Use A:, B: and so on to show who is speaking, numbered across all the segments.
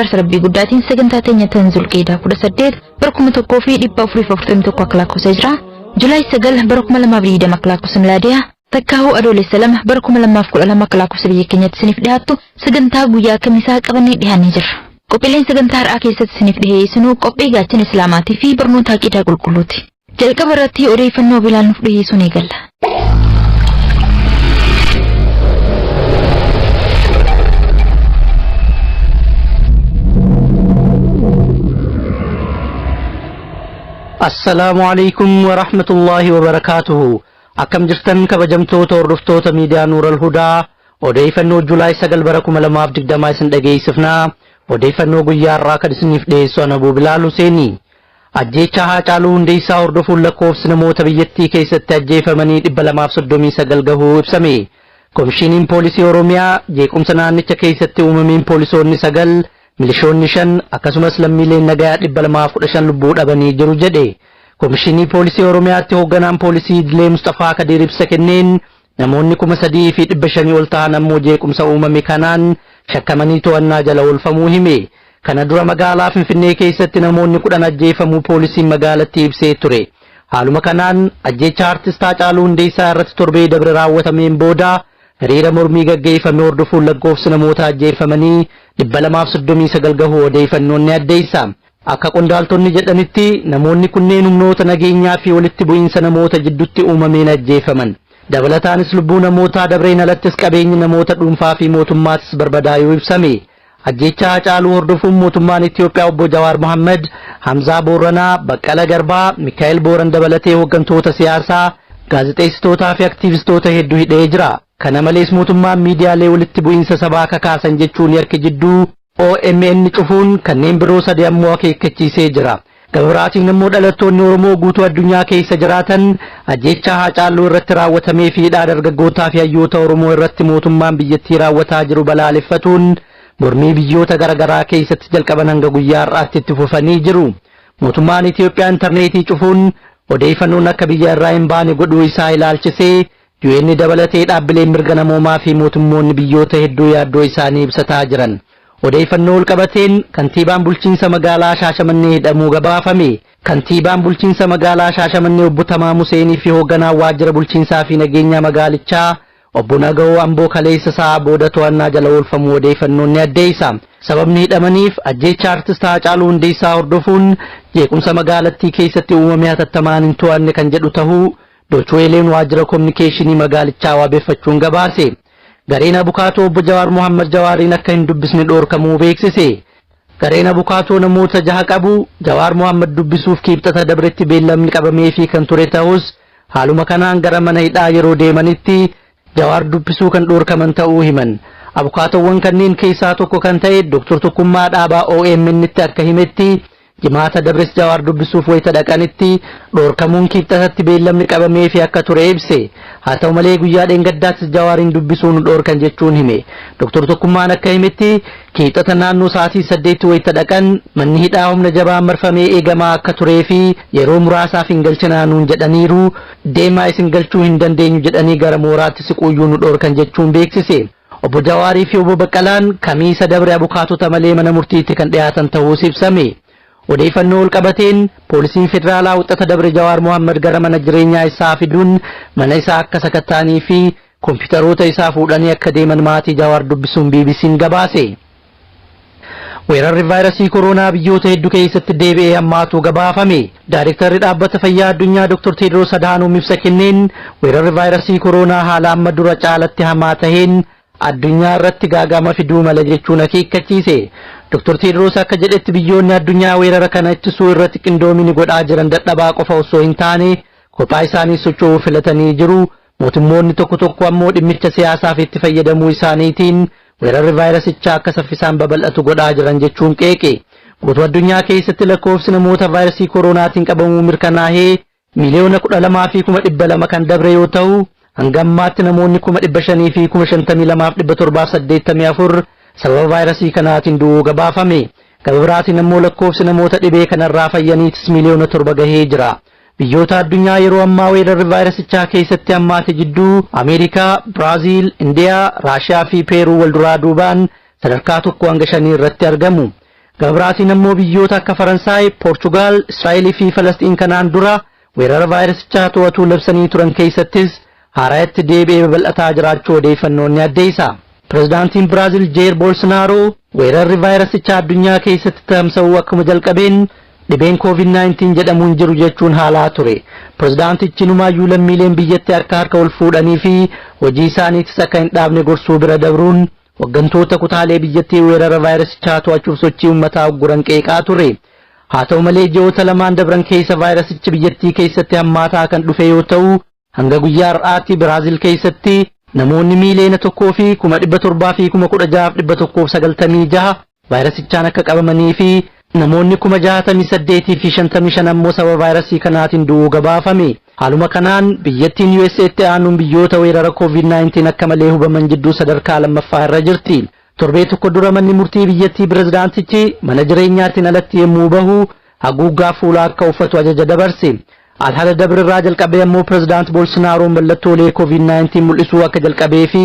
A: Rabbii guddaatiin sagantaa teenya tanzul qeedaa 18 barkuma tokkoo fi 441 akka lakkoofsa jira. Julaay 9 barkuma 2020 akka lakkoofsa milaadiyaa. Takkaa'uu adoolessa 2 barkuma 2012 akka lakkoofsa biyya keenyatti isiniif dhiyaattu sagantaa guyyaa kamisaa qabannee dhiyaannee jirra. Qophiileen sagantaa har'aa keessatti isiniif dhiyeessinu qophii gaachana islaamaatii fi barnoota aqiidaa qulqulluuti. Jalqaba irratti odeeffannoo bilaan nuuf dhiyeessuun eegalla.
B: Assalamu alaikum wa rahmatullahi wa barakatuhu. Akkam jirtan kabajamtoota hordoftoota miidiyaa Nuural Hudaa. Odeeffannoo Julaay 9 bara 2020 isin dhageessifna. Odeeffannoo guyyaa har'aa kan isiniif dhiyeessu ana Abuu Bilaal Huseeni. Ajjeechaa Haacaaluu Hundeessaa hordofuun lakkoofsi namoota biyyattii keessatti ajjeefamanii 239 gahuu ibsame. Komishiniin Poolisii Oromiyaa jeequmsa naannicha keessatti uumameen poolisoonni 9 milishoonni 5 akkasumas lammiileen nagaa 215 lubbuu dhabanii jiru jedhe. Komishinii Poolisii Oromiyaatti hoogganaan poolisii Idilee Mustafaa Kadir ibsa kenneen namoonni 3,500 ol ta'an ammoo jeequmsa uumame kanaan shakkamanii to'annaa jala oolfamuu hime. Kana dura magaalaa Finfinnee keessatti namoonni 10 ajjeefamuu poolisiin magaalattii ibsee ture. Haaluma kanaan ajjeechaa artist Haacaaluu Hundeessaa irratti torbee dabre raawwatameen booda hiriira mormii gaggeeffame hordofuun lakkoofsi namoota ajjeefamanii 239 gahuu odeeffannoon ni addeessa. Akka qondaaltonni jedhanitti namoonni kunneen humnoota nageenyaa fi walitti bu'iinsa namoota jidduutti uumameen ajjeefaman. Dabalataanis lubbuu namootaa dabreen alattis qabeenyi namoota dhuunfaa fi mootummaatis barbadaa'uu ibsame. Ajjeechaa Haacaaluu hordofuun mootummaan Itiyoophiyaa obbo Jawaar Mohaammed, Hamzaa Booranaa, Baqqala Garbaa, Mikaa'el Booran dabalatee hooggantoota siyaasaa, gaazexeessitootaa fi aktiivistoota hedduu hidhee jira. Kana malees mootummaan miidiyaalee walitti bu'iinsa sabaa kakaasan jechuun harki jidduu OMN cufuun kanneen biroo 3 ammoo akeekkachiisee jira. Gabraatiin ammoo dhalattoonni Oromoo guutuu addunyaa keessa jiraatan ajjeechaa Haacaaluu irratti raawwatamee fi hidhaa dargaggootaa fi hayyoota Oromoo irratti mootummaan biyyattii raawwataa jiru balaaleffatuun mormii biyyoota garaagaraa keessatti jalqaban hanga guyyaa har'aatti itti fufanii jiru. Mootummaan Itiyoophiyaa intarneetii cufuun odeeffannoon akka biyya irraa hin baane godhuu isaa ilaalchisee UN dabalatee dhaabbileen mirga namoomaa fi mootummoonni biyyoota hedduu yaaddoo isaanii ibsataa jiran. Odeeffannoo walqabateen kantiibaan bulchiinsa magaalaa Shaashamannee hidhamuu gabaafame. Kantiibaan bulchiinsa magaalaa Shaashamannee obbo Tamaam Huseenii fi hoogganaan waajjira bulchiinsaa fi nageenyaa magaalichaa obbo Nagahoo Amboo kaleessa sa'a booda to'annaa jala oolfamuu odeeffannoon ni addeessa. Sababni hidhamaniif ajjeechaa artist Haacaaluu Hundeessaa hordofuun jeequmsa magaalattii keessatti uumame hatattamaan hin to'anne kan jedhu ta'uu Dochweeleen waajjira kominikeeshinii magaalichaa wabeeffachuun gabaase. Gareen abukaatoo obbo Jawaar Mohaammed Jawaariin akka hin dubbisne dhoorkamuu beeksise. Gareen abukaatoo namoota 6 qabu Jawaar Mohaammed dubbisuuf kiibxata dabretti beellamni qabamee fi kan ture ta'us haaluma kanaan gara mana hidhaa yeroo deemanitti Jawaar dubbisuu kan dhoorkaman ta'uu himan. Abukaatoowwan kanneen keessaa tokko kan ta'e Dr. Tukummaa Dhaabaa OMN'tti akka himetti jimaata dabres Jawaar dubbisuuf wayita dhaqanitti dhoorkamuun kiibxatatti beellamni qabamee fi akka ture ibse. Haa ta'u malee guyyaa dheengaddaatti Jawaarin dubbisuun dhoorkan jechuun hime. Dr. Tukummaan akka himetti kiibxata naannoo sa'aatii 8 wayita dhaqan manni hidhaa humna jabaan marfamee eegamaa akka turee fi yeroo muraasaaf hin galchinaanuun jedhaniiru deemaa isin galchuu hin dandeenyu jedhanii gara mooraatti siquuyyuu nu dhoorkan jechuun beeksise. Obbo Jawaarii fi obbo Baqqalaan kamiisa dabre abukaatota malee mana murtiitti kan dhiyaatan ta'uus ibsame. Odeeffannoo walqabateen poolisiin federaalaa wixata dabre Jawaar Mohaammed gara mana jireenyaa isaa fiduun mana isaa akka sakattaanii fi kompiitaroota isaa fuudhanii akka deeman maatii Jawaar dubbisuun BBC'n gabaase. Weerarri vaayirasii koronaa biyyoota hedduu keessatti deebi'ee hammaatu gabaafame. Daayirektarri dhaabbata fayyaa addunyaa Dr. Tedros Adhanom ibsa kenneen weerarri vaayirasii koronaa haala amma dura caalatti hamaa taheen addunyaa irratti gaagama fiduu mala jechuun akeekkachiise. Dr. Tedros akka jedhetti biyyoonni addunyaa weerara kana ittisuu irratti qindoomini godhaa jiran dadhabaa qofa osoo hin taane kophaa isaanii socho'uu filatanii jiru. Mootummoonni tokko tokko ammoo dhimmicha siyaasaaf itti fayyadamuu isaaniitiin weerarri vaayirasichaa akka saffisaan babal'atu godhaa jiran jechuun qeeqe. Guutuu addunyaa keessatti lakkoofsi namoota vaayirasii koronaatiin qabamuu mirkanaa'ee miliyoona 12,200 kan dabre yoo ta'u hanga ammaatti namoonni 500,000 fi 52,784 sababa vaayirasii kanaatiin du'uu gabaafame. Gama biraatiin ammoo lakkoofsi namoota dhibee kanarraa fayyaniitis miliyoona 7 gahee jira. Biyyoota addunyaa yeroo ammaa weerarri vaayirasichaa keessatti hammaate jidduu Ameerikaa, Biraazil, Indiyaa, Raashiyaa fi Peeruu wal duraa duubaan sadarkaa 1 hanga 5 irratti argamu. Gabraatiin ammoo biyyoota akka Faransaay, Poorchugaal, Israa'eel fi Falastiin kanaan dura weerara vaayirasichaa to'atuu labsanii turan keessattis haaraatti deebi'ee babal'ataa jiraachuu odeeffannoon ni addeessa. Pirezidaantiin Biraazil Jair Bolsonaro weerarri vaayirasichaa addunyaa keessatti tamsa'uu akkuma jalqabeen dhibeen COVID-19 jedhamuun jiru jechuun haalaa ture. Pirezidaantichi numaayyuu lammiileen biyyatti harka ol fuudhanii fi hojii isaaniitis akka hin dhaabne gorsuu bira dabruun hooggantoota kutaalee biyyattii weerara vaayirasichaa to'achuuf sochii uummataa ugguran qeeqaa ture. Haa ta'u malee ji'oota lamaan dabran keessa vaayirasichi biyyattii keessatti hammaataa kan dhufe yoo ta'u hanga guyyaa har'aatti Biraazil keessatti namoonni miiliyoona 1,716,196 vaayirasichaan akka qabamanii fi namoonni 68,055 ammoo sababa vaayirasii kanaatiin du'uu gabaafame. Haaluma kanaan biyyattiin USA'tti aanuun biyyoota weerara COVID-19 akka malee hubaman jidduu sadarkaa lammaffaa irra jirti. Torbee tokko dura manni murtii biyyattii pirezidaantichi mana jireenyaatiin alatti yemmuu bahu haguuggaa fuulaa akka uffatu ajaja dabarse. Alhaala dabrirraa jalqabee ammoo pirezidaant Bolsonaro mallattoolee COVID-19 mul'isuu akka jalqabee fi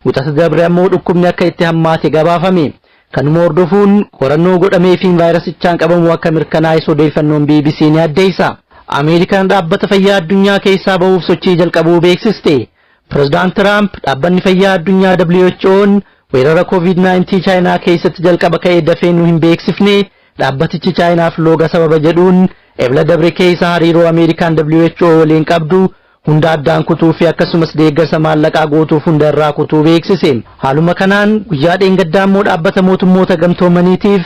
B: wixata dabre ammoo dhukkubni akka itti hammaate gabaafame. Kanuma hordofuun qorannoo godhamee fi vaayirasichaan qabamuu akka mirkanaa'e odeeffannoon BBC ni addeessa. Ameerikaan dhaabbata fayyaa addunyaa keessaa bahuuf sochii jalqabuu beeksiste. Pirezidaant Trump dhaabbanni fayyaa addunyaa WHO'n weerara COVID-19 Chaayinaa keessatti jalqaba ka'ee dafee nu hin beeksifne dhaabbatichi Chaayinaaf looga sababa jedhuun ebla dabre keessa hariiroo Ameerikaan WHO waliin qabdu hunda addaan kutuu fi akkasumas deeggarsa maallaqaa gootuuf hunda irraa kutuu beeksise. Haaluma kanaan guyyaa dheengaddaa immoo dhaabbata mootummoota gamtoomaniitiif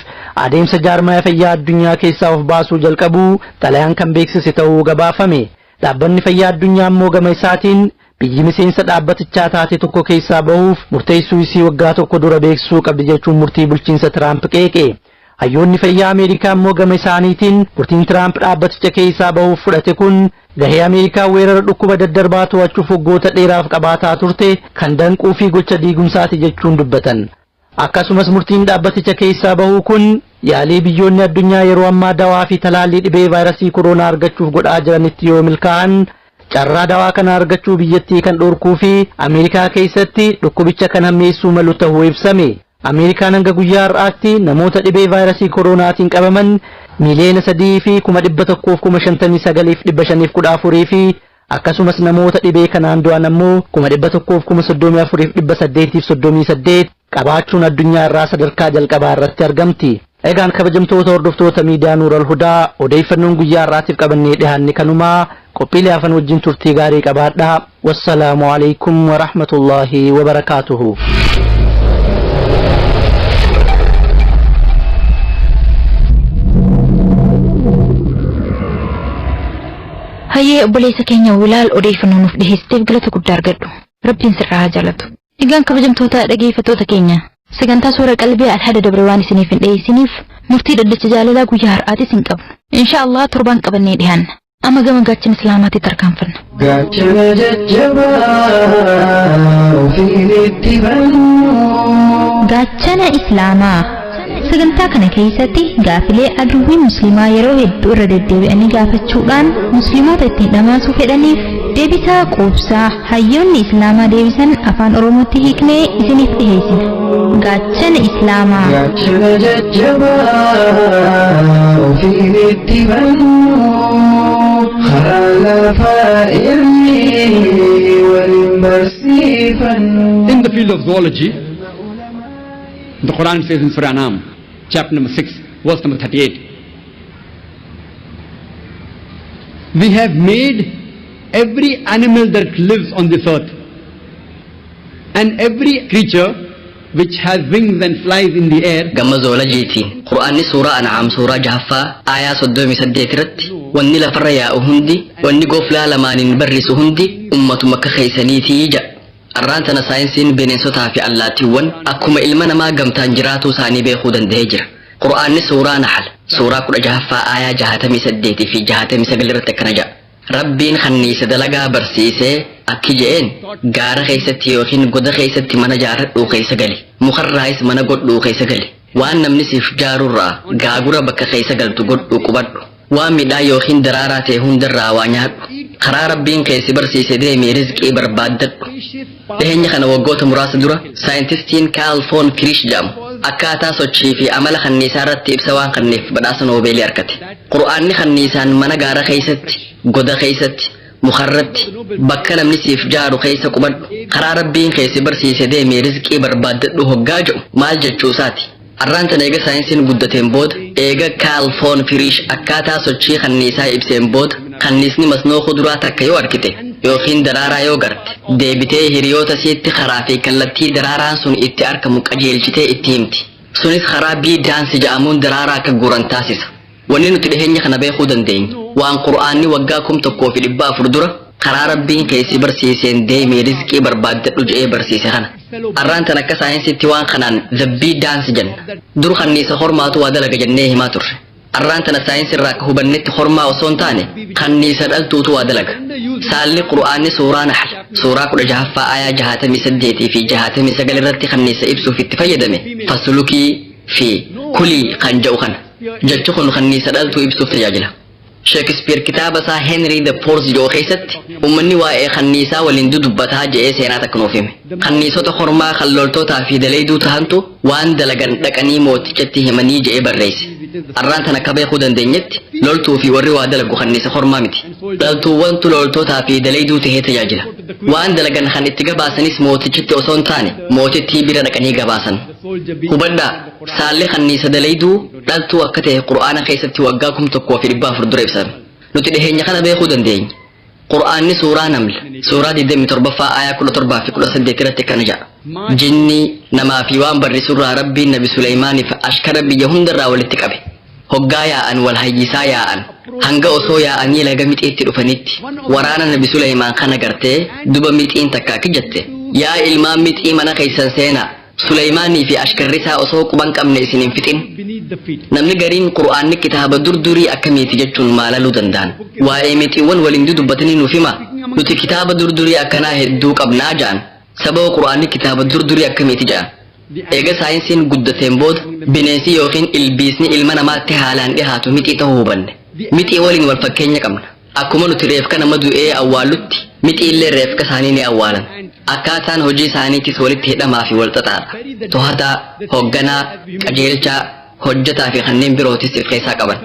B: adeemsa jaarmaya fayyaa addunyaa keessaa of baasuu jalqabuu xalayaan kan beeksise ta'uu gabaafame. Dhaabbanni fayyaa addunyaa immoo gama isaatiin biyyi miseensa dhaabbatichaa taate tokko keessaa bahuuf murteessuu isii waggaa tokko dura beeksisuu qabdi jechuun murtii bulchiinsa Tiraamp qeeqe. Hayyoonni fayyaa Ameerikaa immoo gama isaaniitiin murtiin Tiraamp dhaabbaticha keessaa bahuuf fudhate kun gahee Ameerikaa weerara dhukkuba daddarbaa to'achuuf waggoota dheeraaf qabaataa turte kan danquu fi gocha diigumsaati jechuun dubbatan. Akkasumas murtiin dhaabbaticha keessaa bahuu kun yaalii biyyoonni addunyaa yeroo ammaa dawaa fi talaallii dhibee vaayirasii koronaa argachuuf godhaa jiranitti yoo milkaa'an carraa dawaa kana argachuu biyyattii kan dhorkuu fi Ameerikaa keessatti dhukkubicha kan hammeessuu malu ta'uu ibsame. Ameerikaan hanga guyyaa har'aatti namoota dhibee vaayirasii koronaatiin qabaman miiliyoona 3,159,514 fi akkasumas namoota dhibee kanaan du'an ammoo 134,838 qabaachuun addunyaa irraa sadarkaa jalqabaa irratti argamti. Egaan kabajamtoota hordoftoota miidiyaa Nuural Hudaa odeeffannoon guyyaa har'aatiif qabannee dhiyaanne kanumaa qophiilee hafan wajjin turtii gaarii qabaadhaa. Wassalaamu alaikum wa rahmatullahi wa barakaatuhu.
A: Hayyee obboleessa keenya Wilaal odeeffannoo nuuf dhiheessiteef galata guddaa argadhu. Rabbiin sirraa haa jaalatu. Egaan kabajamtoota dhaggeeffattoota keenya sagantaa suura qalbii alhada dabre waan isiniif hin dhiyeessiniif murtii dhaddacha jaalalaa guyyaa har'aatis hin qabnu. Inshaallah torbaan qabannee dhiyaanna. Amma gama gaachana islaamaatti tarkaanfanna.
C: Gaachana jajjabaa ofiin itti bannu.
D: Gaachana islaamaa. Sagantaa kana keessatti gaafilee aduwwii musliimaa yeroo hedduu irra deddeebi'anii gaafachuudhaan musliimoota ittiin dhamaasuu fedhaniif deebii quubsaa hayyoonni islaamaa deebisan afaan oromootti hiiknee isiniif dhiheessina. Gaachana islaamaa.
C: Gaachana jajjabaa ofiin itti bannu. Karaa lafaa ilmi waliin barsiifannu.
E: In the field of zoology, the Quran says in Surah Anam, chapter number 6, verse number 38, we have made every animal that lives on this earth and every creature which has wings and flies in the air.
F: Gamma zoologiiti. Qur'aanni suuraa An'aam suuraa jahaffaa aayaa 38 irratti wanni lafarra yaa'u hundi wanni goflaa lamaaniin barrisu hundi ummatuma akka keessaniitii jedha. Arraan tana saayinsiin bineensotaa fi allaattiiwwan akkuma ilma namaa gamtaan jiraatuu isaanii beekuu danda'ee jira. Qur'aanni suuraa Nahl suuraa 16ffaa aayaa 68 fi 69 irratti akkana jedha. Rabbiin kanniisa dalagaa barsiisee akki je'een gaara keessatti yookiin goda keessatti mana jaaradhuu keessa gali. Mukarraayis mana godhuu keessa gali. Waan namni siif jaarurraa gaagura bakka keessa galtu godhuu qubadhu. Waan midhaa yookiin daraaraa ta'e hundarraa waa nyaadhu. Karaa Rabbiin keessi barsiisee deemee rizqii barbaaddadhu. Dhiheenya kana waggoota muraasa dura saayintistiin Carl von Frisch jedhamu akkaataa sochii fi amala kanniisaa irratti ibsa waan kanneef badhaasa noobeelii argate. Qur'aanni kanniisaan mana gaara keessatti, goda keessatti, mukarratti, bakka namni siif jaaru keessa qubadhu, karaa rabbiin keessi barsiise deemee rizqii barbaaddadhu hoggaa jedhu maal jechuusaati. Arraan tan eega saayinsiin guddateen booda eega kaalfoon firiish akkaataa sochii kanniisaa ibseen booda kanniisni masnoo kuduraa takka yoo argite yookiin daraaraa yoo garte deebitee hiriyoota siitti karaa fi kallattii daraaraan sun itti argamu qajeelchitee itti himti. Sunis karaa bii daansi ja'amuun daraaraa akka guuran taasisa. Wanni nuti dhiheenya kana beekuu dandeenya waan qur'aanni waggaa 1400 dura karaa rabbiin keessi barsiiseen deemee rizqii barbaaddadhu jedhee barsiise kana. Arraan tan akka saayinsiitti waan kanaan zabbii daansi jenna. Dur kanniisa hormaatu waa dalaga jennee himaa turre. Arraan tana saayinsii irraa akka hubannetti hormaa osoo hin taane kanniisa dhaltuutu waa dalaga. Saalli qur'aanni suuraa Nahl suuraa 16 aayaa 68 fi 69 irratti kanniisa ibsuuf itti fayyadame fasulukii fi kulii kan jedhu kana. Jechi kun kanniisa dhaltuu ibsuuf tajaajila. Shakespeare kitaaba isaa Henry the Fourth jedhu keessatti uummanni waa'ee kanniisaa waliin dudubbataa jedhee seenaa takka nuuf hime. Kanniisota hormaa kan loltootaa fi daleeyduu tahantu waan dalagan dhaqanii mootichatti himanii jedhee barreesse. Arraan tan akka beekuu dandeenyetti loltuu fi warri waa dalagu kanniisa hormaa miti. Loltuuwwantu loltootaa fi daleeyduu tahee tajaajila. Waan dalagan kan itti gabaasanis mootichitti osoo hin taane mootittii bira dhaqanii gabaasan. Hubadhaa saalli kanniisa daleeyduu dhaltuu akka ta'e qur'aana keessatti waggaa 1400 dura ibsame. Nuti dhiheenya kana beekuu dandeenya. Qur'aanni suuraa Naml suuraa 27 aayaa 17 fi 18 irratti kana jedha. Jinni namaa fi waan barrisurraa rabbiin Nabi Suleymaaniif ashkara biyya hundarraa walitti qabe. Hoggaa yaa'an wal hayyisaa yaa'an hanga osoo yaa'anii laga mixiitti dhufanitti waraana Nabi Suleymaan kana gartee duba mixiin takka kijjatte. Yaa ilmaan mixii mana keessan seenaa. Suleymaanii fi ashkarrisaa osoo quban qabne isin hin fixin. Namni gariin qur'aanni kitaaba durdurii akkamiiti jechuun maalaluu danda'an. Waa'ee mixiiwwan waliin dudubbatanii nuuf hima. Nuti kitaaba durdurii akkanaa hedduu qabnaa ja'an. Sababa qur'aanni kitaaba durdurii akkamiiti ja'an. Eega saayinsiin guddateen booda bineensi yookiin ilbiisni ilma namaatti haalaan dhihaatu mixii ta'uu hubanne. Mixii waliin wal fakkeenya qabna. Akkuma nuti reefka nama du'ee awwaallutti mixiillee reefka isaanii ni awwaalan. Akkaataan hojii isaaniitis walitti hidhamaa fi wal xaxaadha. To'ataa, hoogganaa, qajeelchaa, hojjetaa fi kanneen birootis of keessaa qaban.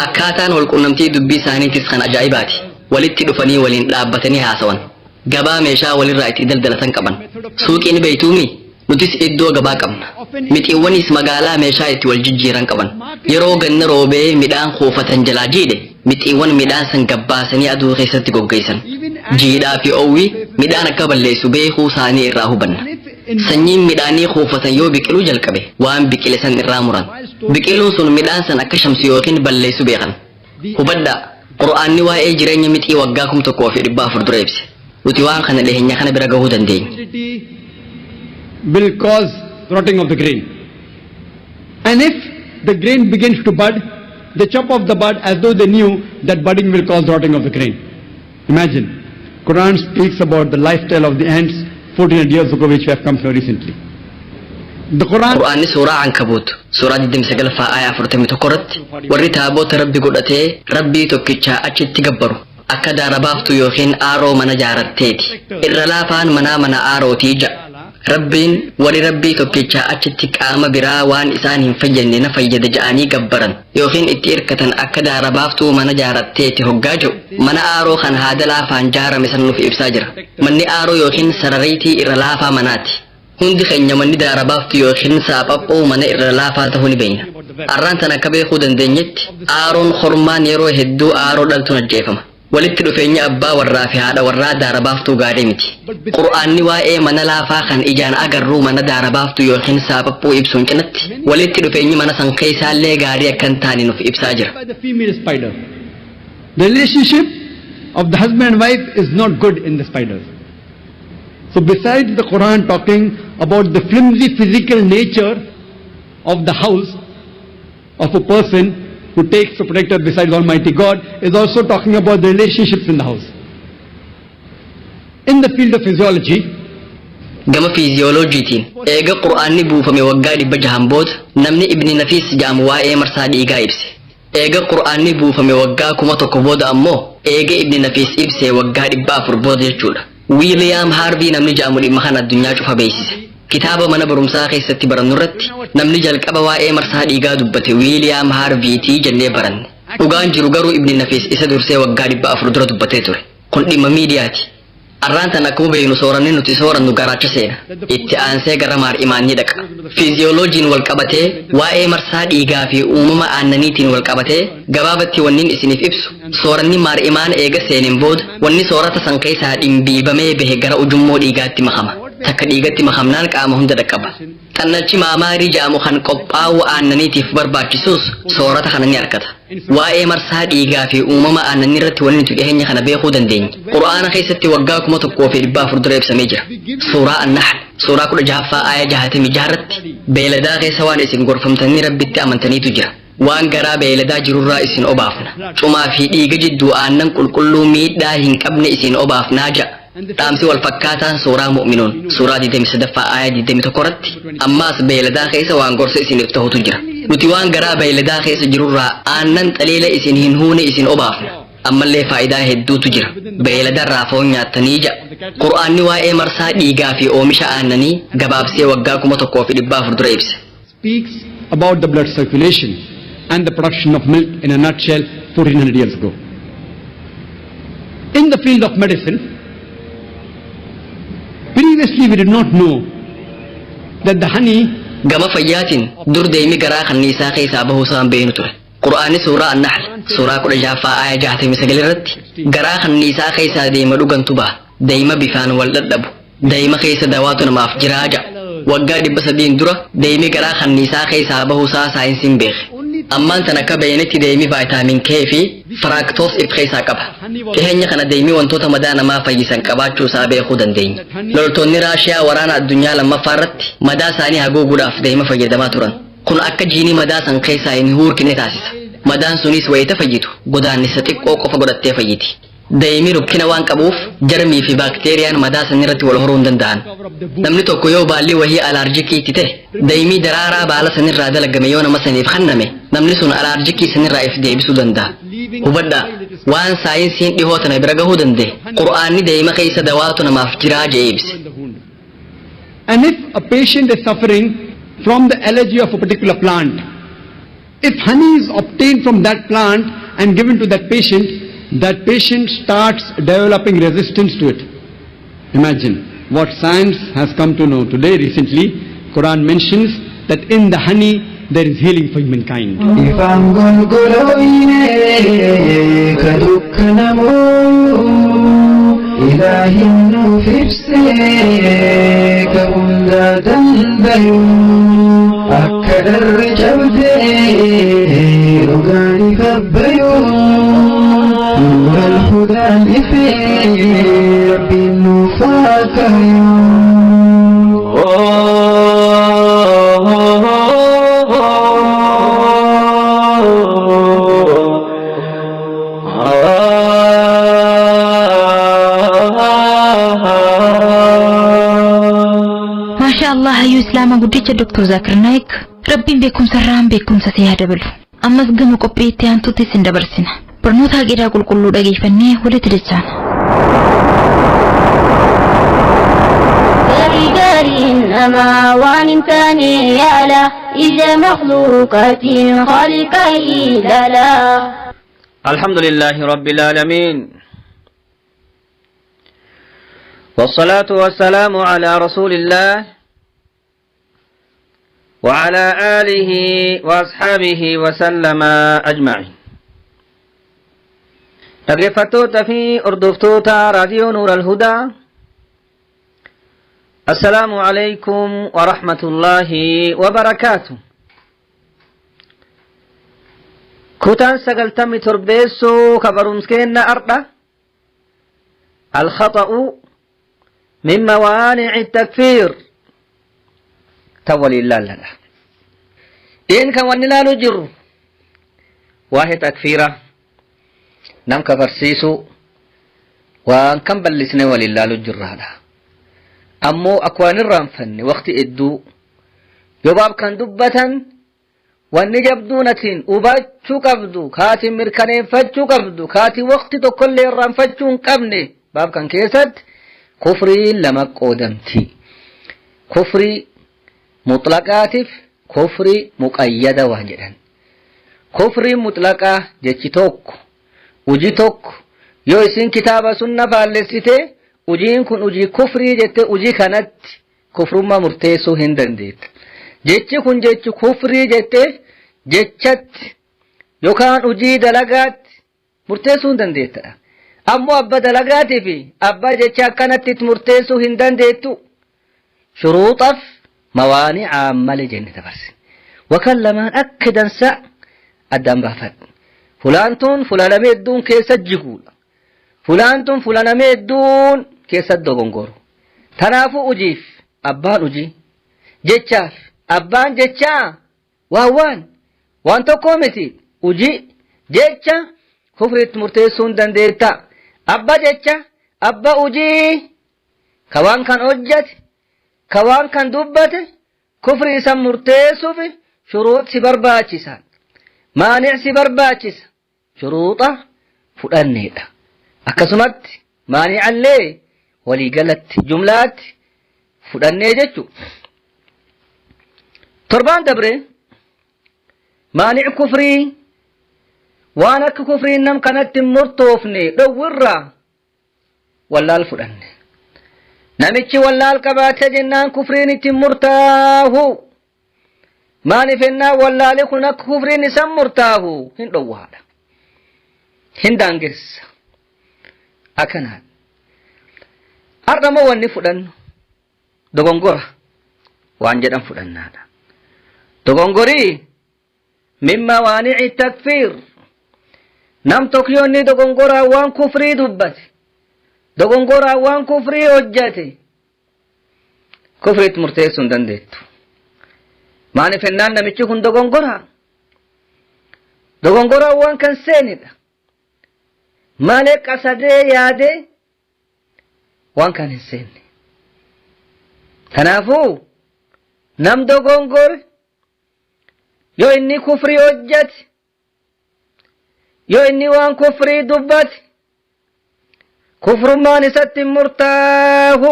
F: Akkaataan wal quunnamtii dubbii isaaniitis kan ajaa'ibaati. Walitti dhufanii waliin dhaabbatanii haasawan. Gabaa meeshaa walirraa itti daldalatan qaban. Suuqiin beeytuumi nutis iddoo gabaa qabna. Mixiiwwanis magaalaa meeshaa itti wal jijjiiran qaban. Yeroo ganna roobee midhaan kuufatan jalaa jiidhe mixiiwwan midhaan san gabbaasanii aduu keessatti goggeessan. Jiidhaa fi owwii midhaan akka balleessu beekuu isaanii irraa hubanna. Sanyiin midhaanii kuufatan yoo biqiluu jalqabe waan biqile san irraa muran. Biqiluun sun midhaan san akka shamsu yookiin balleessu beekan. Hubadhaa qur'aanni waa'ee jireenya mixii waggaa 1400 dura ibse. Nuti waan kana dhiheenya kana bira gahuu dandeenya.
E: Will cause rotting of the grain. And if the grain begins to bud, they chop off the bud as though they knew that budding will cause rotting of the grain. Imagine, Quran speaks about the lifestyle of the ants 1400 years ago, which we have come to recently. The
F: Quran surah Ankabut, surah 29 ayat 41 warri taabota rabbi godhatee rabbii tokkicha achitti gabbaru akka daarabaaftu yookiin aaroo mana jaaratteeti. Irra laafaan mana aarootii ja'a. Rabbiin warri rabbii tokkicha achitti qaama biraa waan isaan hin fayyadne na fayyada ja'anii gabbaran yookiin itti irkatan akka daarabaaftuu mana jaaratteeti hoggaa jiru mana aaroo kan haada laafaan jaarame san nuuf ibsaa jira. Manni aaroo yookiin sarariitii irra laafaa manaati. Hundi keenya manni daarabaaftu yookiin saaphaphu mana irra laafaa ta'uu ni beekna. Arraan tan akka beekuu dandeenyetti aaroon hormaan yeroo hedduu aaroo dhaltuun ajjeefama. Walitti dhufeenya abbaa warraa fi haadha warraa daarabaaftuu gaarii miti. Qur'aanni waa'ee mana laafaa kan ijaan agarruu mana daarabaaftuu yookiin saaphaphu ibsuun cinatti walitti dhufeenyi mana san keessaallee gaarii akka hin taane nuuf ibsaa jira.
E: The relationship of the husband and wife is not good in the spiders. So besides the Quran talking about the flimsy physical nature of the house of a person who takes a protector besides Almighty God, is also talking about the relationships in the house. In the field of physiology,
F: gama fiiziyoloojiitiin eega qur'aanni buufame waggaa 600 booda namni ibni nafiis jedhamu waa'ee marsaa dhiigaa ibse. Eega qur'aanni buufame waggaa 1000 booda ammoo eega ibni nafiis ibse waggaa 400 booda jechuudha. Wiiliyaam Haarvii namni jedhamu dhimma kana addunyaa cufa beeksise. kitaaba mana barumsaa keessatti barannu irratti namni jalqaba waa'ee marsaa dhiigaa dubbate Wiiliyaam Haarviitii jennee baranne. Dhugaan jiru garuu Ibn Nafiis isa dursee waggaa 400 dura dubbatee ture. Kun dhimma miidiyaati. Arraan tan akkuma beeknu sooranni nuti soorannu garaacha seena. Itti aansee gara maari'imaanii dhaqa. Fiiziyooloojiin wal qabatee waa'ee marsaa dhiigaa fi uumama aannaniitiin wal qabatee gabaabatti wanniin isiniif ibsu. Sooranni maari'imaan eega seeneen booda wanni soorata san keessaa dhimbiibamee bahe gara ujummoo dhiigaatti makama. Takka dhiigatti makamnaan qaama hunda dhaqqaba. Xannachi maamaarii jedhamu kan qophaa'uu aannaniitiif barbaachisus soorata kana ni argata. Waa'ee marsaa dhiigaa fi uumama aannanii irratti wanni nuti dhiyeenya kana beekuu dandeenya. Qura'aana keessatti waggaa 1400 dura ibsamee jira. Suuraa An-Nahl suuraa 16 aaya 66 irratti beeladaa keessa waan isin gorfamtanii rabbitti amantaniitu jira. Waan garaa beeladaa jirurraa isin obaafna. Cumaa fi dhiiga jidduu aannan qulqulluu miidhaa hin qabne isin obaafnaa ja'a. Dhaamsi wal fakkaataan suuraa Mu'minuun suuraa 23 aaya 21 irratti ammaas beeladaa keessa waan gorsa isiniif ta'utu jira. Nuti waan garaa beeladaa keessa jirurraa aannan xaliila isin hin huune isin obaafna. Ammallee faayidaa hedduutu jira. Beeladarraa foon nyaattanii ja'a. Qur'aanni waa'ee marsaa dhiigaa fi oomisha aannanii gabaabsee waggaa 1400 dura ibse.
E: Speaks about the blood circulation and the production of milk in a nutshell 1400 years ago. In the field of medicine, previously we did not know that the honey
F: Gama fayyaatiin dur deemi garaa kanniisaa keessaa bahuusaan beeknu ture. Qur'aanni suuraa An-Nahl suuraa 16 aaya 69 irratti garaa kanniisaa keessaa deema dhugantu ba'a. Deema bifaan wal dadhabu. Deema keessa dawaatu namaaf jiraa ja'a. Waggaa 300 dura deemi garaa kanniisaa keessaa bahuusaa saayinsiin beeke. Ammaan tan akka beeynetti deemi vaayitaamin K fi firaaktoos of keessaa qaba. Dhiheenya kana deemi wantoota madaa namaa fayyisan qabaachuu isaa beekuu dandeenya. Loltoonni Raashiyaa waraana addunyaa lammaffaa irratti madaa isaanii haguuguudhaaf deema fayyadamaa turan. Kun akka jiinii madaa san keessaa hin huurkine taasisa. Madaan sunis wayita fayyitu godaannisa xiqqoo qofa godhattee fayyiti. Deemi rukkina waan qabuuf jarmii fi baakteeriyaan madaa san irratti wal horuu hin danda'an. Namni tokko yoo baalli wahii alaarjikii itti ta'e deemii daraaraa baala sanirraa dalagame yoo nama saniif kenname namni sun alaarjikii sanirraa if deebisuu danda'a. Hubadhaa waan saayinsiin dhihoo tana bira gahuu danda'e Qur'aanni deema keessa dawaatu namaaf jiraa jee ibse.
E: And if a patient is suffering from the allergy of a particular plant, if honey is obtained from that plant and given to that patient starts developing resistance to it. Imagine what science has come to know today recently. Quran mentions that in the honey there is healing for humankind.
C: Ifaan golgoloine kadukkanamu Ilaahin nuuf ibsee ka hunda dandayu akka dharri cabdee dhugaani kabbayu نور الهدى في ربي نفاكر
D: ما شاء الله أيها إسلام قديش الدكتور ذاكر نايك ربي بكم سرام بكم ستيادة بلو أما سقموا قبيتي أنتو تسين دبرسنا برنوتا قيدا قل قلو دقيفني ولي تلجان
G: كرجال إنما وان تاني يالا إذا مخلوقات خالقه لالا.
H: الحمد لله رب العالمين والصلاة والسلام على رسول الله وعلى آله وأصحابه وسلم أجمعين. dhaggeeffattoota fi hordoftoota raadiyoo Nuur al-Hudaa assalaamu alaykum wa rahmatullahi wa barakaatuh. kutaan 97 ka barumskeenna ardha al-khata'u min mawaani'i takfiir tawwalillaalladha. dhiin kan wanni laalu jirru waa'ee takfiira nam kafarsiisu waan kan ballisne walillaalu jirraadha. ammoo akka waan irraanfanne waqti hedduu yobaab kan dubbatan wanni jabduunatiin hubachuu qabdu kaatiin mirkaneeffachuu qabdu kaatii waqti tokkollee irraanfachuu hin qabne baab kan keessatti kufriin lama qoodamti.
I: كفري مطلقاتف كفري مقيدة وانجدان كفري مطلقة جتشتوك وجيتوك يو اسين كتابة سنة فالسيته وجين كن وجي كفري جت وجي كانت كفر ما مرتسو هندن ديت جتش كن جتش كفري جت جتشت يو كان وجي دلقات مرتسو هندن ديت أمو أبا دلقاتي في أبا جتشا كانت مرتسو هندن ديتو شروطف موانع عامة لجنة برسن وكلمان أكدا سا أدام بافت فلانتون فلانا ميدون كيسا جيقول فلانتون فلانا ميدون كيسا دوغنغورو تنافو أجيف أبان أجي جيتشاف أبان جيتشا وان تو كوميتي أجي جيتشا كفرت مرتسون دنديتا أبا جيتشا أبا أجي كوان كان أجت كوان كان دبت كفر إسان مرتسو في شروط سبرباتشسان مانع سبرباتشس شروطه فلانيدا أكسمت مانع اللي ولي قالت جملات فلانيدا تربان دبري مانع كفري وانا كفري نم كانت مرتوفني دورا ولا الفلاني نمتش ولا الكبات جنان كفرين تمرتاه ما نفنا ولا لكنا كفرين سمرتاه هندو هذا هندانجس أكناد أرمى ونفدن دغونغورا وانجدن فدن هذا دغونغوري مما وانع التكفير نم توكيوني دغونغورا وان كفري دبت دغونغورا وان كفري وجاتي كفرت مرتسون دندت ما نفنان نمچ كون دغونغورا وان كان سينيد مالك اسده ياده وان كان سين تنافو نم دغونغور يو اني كفري وجات يو اني وان كفري دبت كفر ما نست مرتاه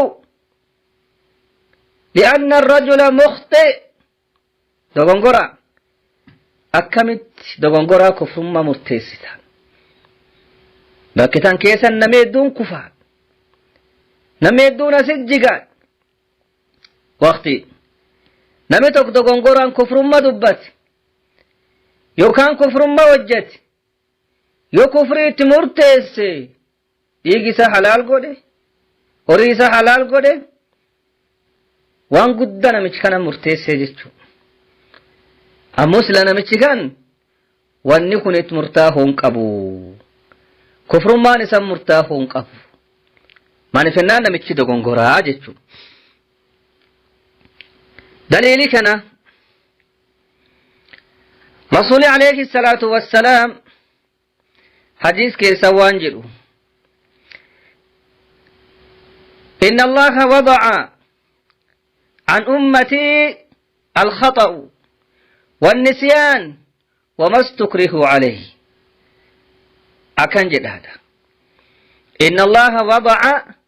I: لأن الرجل مخطئ دغونغورا أكمت دغونغورا كفر ما مرتستا لكن كيسا نميدون كفار نميدون سجيغات وقتي نميتك دغونغورا كفر ما دبت يو كان كفر ما وجت يو كفريت مرتسي dhiigisa halaal godhe horii isa halaal godhe waan guddaa namichi kana murteessee jechuudha. Ammoo sila namichi kan wanni kun itti murtaa'uu hin qabu. Kufrummaan isa murtaa'uu hin qabu. Maanifennaan namichi dogongoraa jechuudha. Daliili kana Rasuuli alayhi salaatu wassalaam hadiis keessa waan jedhu إن الله وضع عن أمتي الخطأ والنسيان وما استكره عليه أكن جد هذا إن الله وضع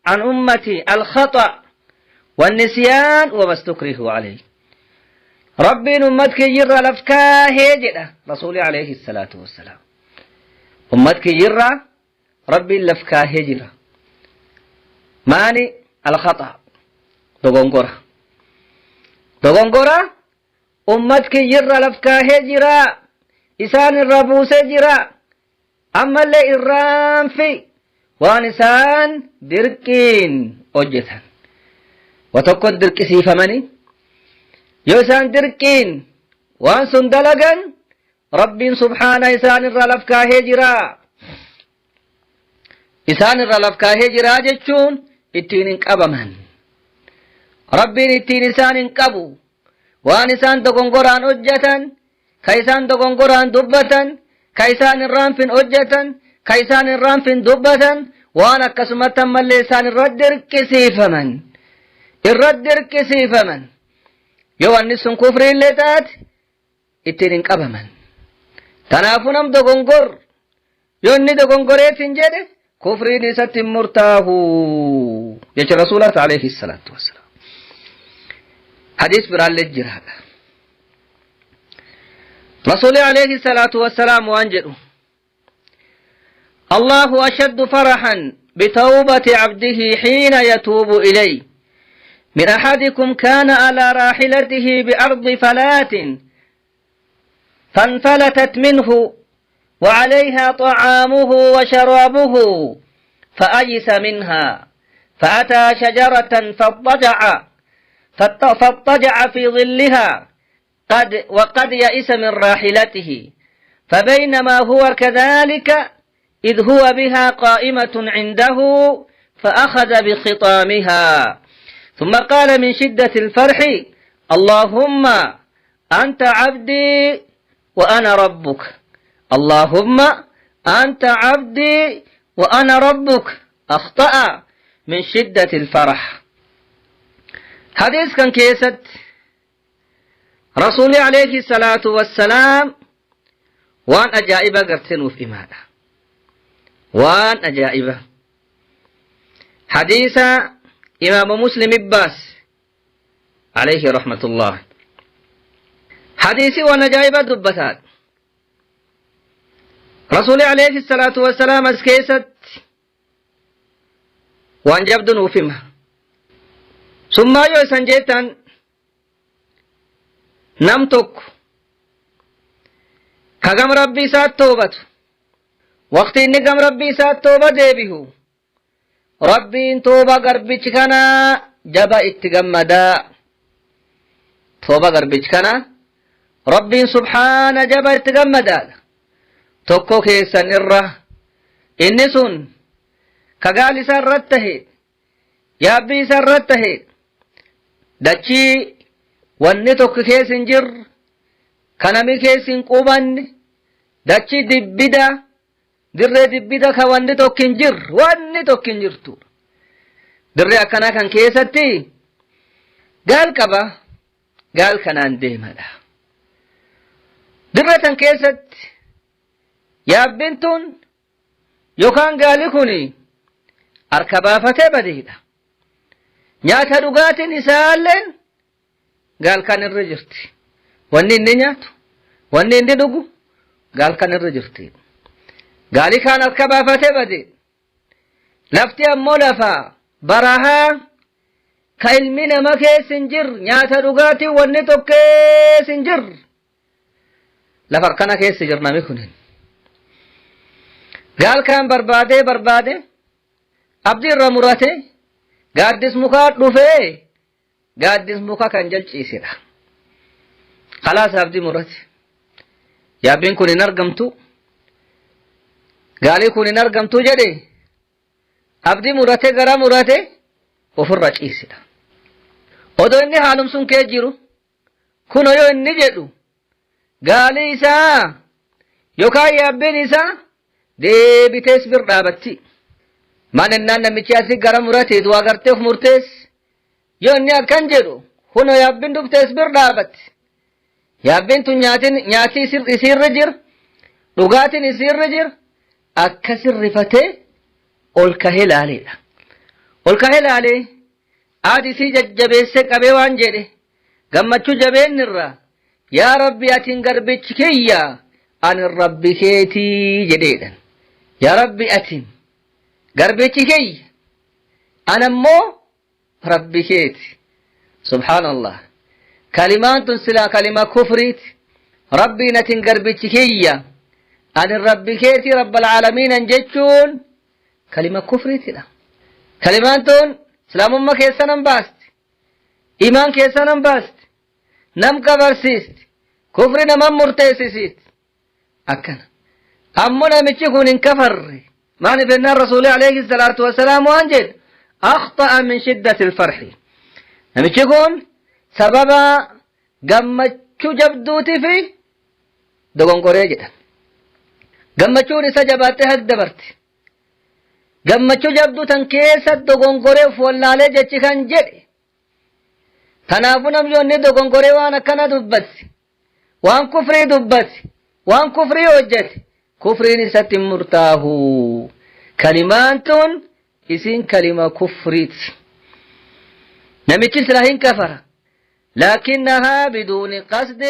I: عن أمتي الخطأ والنسيان وما استكره عليه ربي أمتك يرى لفكاه جد رسول عليه الصلاة والسلام أمتك يرى ربي لفكاه جد ماني الخطأ دغونغورا أمتك يرى لفكاه جرا إسان الربوس جرا أما اللي إرام في وانسان دركين أجتان وتقود دركسي فمني يوسان دركين وانسان دلغن رب سبحانه إسان الرلفكاه جرا إسان الرلفكاه جرا جتشون ittiin hin qabaman rabbiin ittiin isaan hin qabu waan isaan dogongoraan hojjetan ka isaan dogongoraan dubbatan ka isaan irraanfin hojjetan ka isaan irraanfin dubbatan waan akkasumatti ammallee isaan irra dirqisiifaman yoo wanni sun kufrii illee taate ittiin hin qabaman tanaafuu nam dogongor yoo inni dogongoreetiin jedhe كفرين ست مرتاه يجي رسولات عليه الصلاة والسلام حديث برال الجراد رسول عليه الصلاة والسلام وانجلوا الله أشد فرحا بتوبة عبده حين يتوب إليه من أحدكم كان على راحلته بأرض فلات فانفلتت منه وعليها طعامه وشرابه فأيس منها فأتى شجرة فاضطجع في ظلها وقد يئس من راحلته فبينما هو كذلك إذ هو بها قائمة عنده فأخذ بخطامها ثم قال من شدة الفرح اللهم أنت عبدي وأنا ربك اللهم أنت عبدي وأنا ربك أخطأ من شدة الفرح حديث كان كيست رسول عليه الصلاة والسلام وان أجائب قرتنوا في ماذا وان أجائب حديث إمام مسلم إباس عليه رحمة الله حديثي وان أجائب دبتات رسول عليه الصلاة والسلام أسكيست وان جبدن وفمها ثم يوسن جيتان نمتك كغم ربي سات توبت وقت إني غم ربي سات توبة ديبه ربي إن توبة غربيش كنا جبا اتغمدا توبة غربيش كنا ربي سبحان جبا اتغمدا توكو كيسان إرّا إني سن كغالي سرته يابي سرته دچي wanni tokko keessa hin jirre kanami keessa hin qubanne dachi dibbida dirree dibbida ka wanni tokko hin jirre wanni tokko hin jirtu dirree akkanaa kan keessatti gaal qaba gaal kanaan deemadha dirree tan keessatti yaabbin tun yookaan gaali kuni harka baafatee badeedha nyaata dhugaatiin isaalleen gaal kan irra jirti wanni inni nyaatu wanni inni dhugu gaal kan irra jirti gaali kaan harka baafatee bade lafti ammoo lafa barahaa ka ilmi nama keessa hin jirre nyaata dhugaatii wanni tokko keessa hin jirre lafa harkana keessa jira nami kunin gaal kaan barbaade abdii irra murate gaaddis mukaa dhufee gaaddis muka kan jalchiisedha khalaas abdii murate yaabbiin kun hin argamtu gaalii kun hin argamtu jedhe abdii murate gara murate ofirra ciisedha odoo inni haalum sun kee jiru kuno yoo inni jedhu gaalii isaa yookaan yaabbiin isaa deebitees bir dhaabatti maanennaan namichi asii gara murateet waa gartee of murtees yoo inni akkan jedhu kuno yaabbin dhuftees bir dhaabatti yaabbin tun nyaati isiirra jira dhugaatiin isiirra jira akkasin rifatee ol kahee laaleedha ol kahee laalee aadi isii jajjabeessee qabee waan jedhe gammachuu jabeennirraa yaa rabbi atiin garbichi kiyya ani rabbi keetii jedheedhan yaa rabbi atiin garbichi kiyya anammoo rabbi keeti subhaanallah kalimaan tun silaa kalima kufriiti rabbiin atiin garbichi kiyya ani rabbi keetii rabbal aalamiinan jechuun kalima kufriitidha kalimaan tun islaamummaa keessanan baasti imaan keessanan baasti nam qabarsiisti kufri naman murteessisiiti akkana ammoo namichi kun hin kafarre maani fennaan rasuuli alayhi salaatu wassalaam waan jedhe akhta'a min shiddati alfarhi namichi kun sababa gammachuu jabduutii fi dogongoree jedhan gammachuun isa jabaattee has dabarte gammachuu jabduu tan keessa dogongoree uf wallaalee jechi kan jedhe tanaafu namni dogongoree waan akkana dubbatti waan kufrii dubbatti waan kufrii hojjete kufriin isatti murtaahu kalimaan tun isin kalima kufriiti namichi sila hin kafara لكنها بدون قصد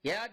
I: يا